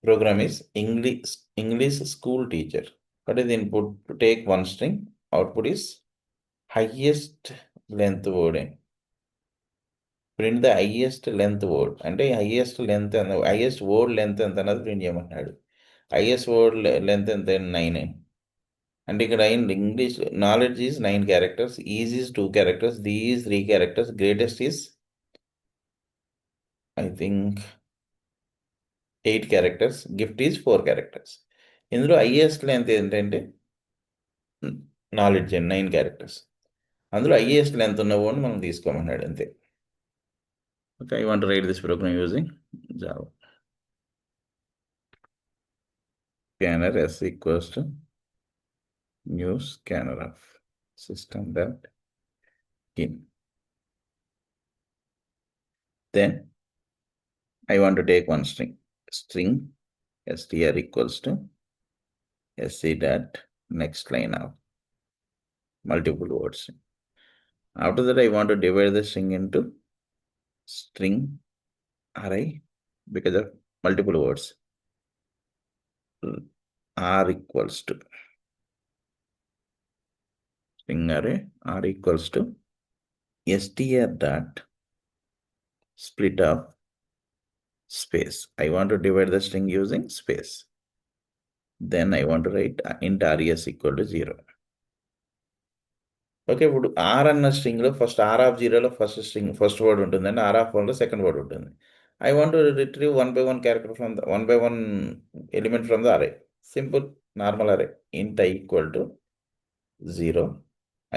program is English school teacher. What is the input? To take one string, output is highest length word in. Print the highest length word. అంటే highest length and highest word length ఎంత అన్నది print చేయమంటున్నాడు. highest word length ఎంత 9. అంటే ఇక్కడ English knowledge is 9 characters, is is 2 characters, the is 3 characters, greatest is I think 8 characters, gift is 4 characters. ఇందులో highest length ఏంటంటే knowledge 9 characters. అందులో highest length ఉన్న వర్డ్ మనం తీసుకోమన్నాడు అంతే. Okay, I want to write this program using Java. Scanner s equals to new scanner of system dot in. Then I want to take one string str equals to sc dot next line of multiple words. After that, I want to divide the string into string array because of multiple words. R equals to string array R equals to str dot split of space. I want to divide the string using space. Then I want to write int res equal to 0. Okay, ఇప్పుడు R అన్న స్ట్రింగ్లో first R of జీరోలో first word ఉంటుంది అండి, R of వన్లో second word ఉంటుంది. I want to retrieve 1 by 1 character from the 1 by 1 element from the array. Simple normal array. Int i equal to 0,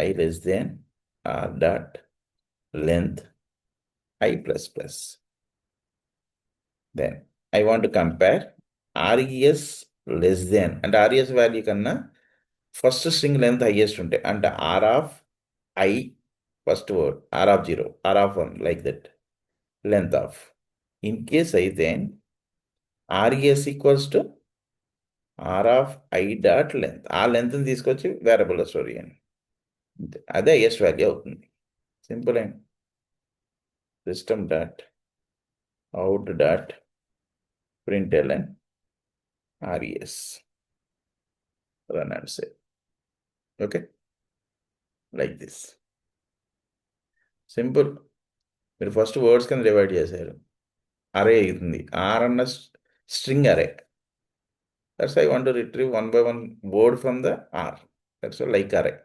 i less than R dot length i plus plus. Then I want to compare RES less than అంటే RES value కన్నా first string length highest ఉంటాయి అంటే R of i first word, R of 0, R of 1 like that length of. In case అయితే RES equals to R of i dot length, ఆ లెంత్ని తీసుకొచ్చి variable store అని, అదే highest value అవుతుంది. Simple and system dot out dot println res run and save. Okay, like this. Simple. మీరు first words కింద divide చేశారు, అరే అవుతుంది. ఆర్ అన్న string array. That's I want to retrieve 1 by 1 word from the R. That's like array.